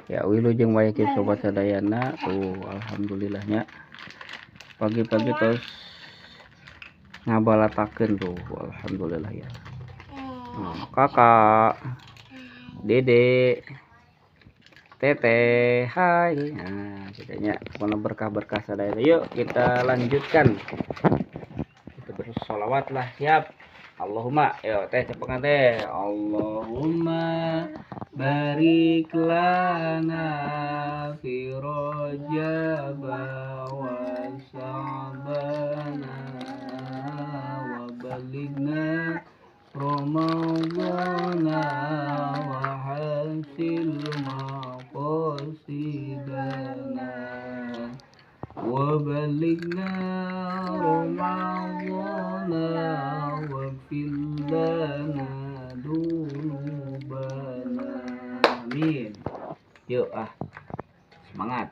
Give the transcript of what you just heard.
Ya wilujeng wae kieu sobat sadayana tuh alhamdulillahnya pagi-pagi terus ngabalatakeun tuh alhamdulillah ya. Kakak, Dede, Teteh, hai. Nah, kitanya mana berkah-berkah sadayana. Yuk kita lanjutkan. Kita bersolawat lah, siap. Allahumma, yuk teh cepetan teh. Allahumma barik lana fi Rajab wa Sya'bana wa balighna Ramadana wa hasil maqasidana wa balighna Ramadana wa fillana dunubana. Amin. Yuk semangat.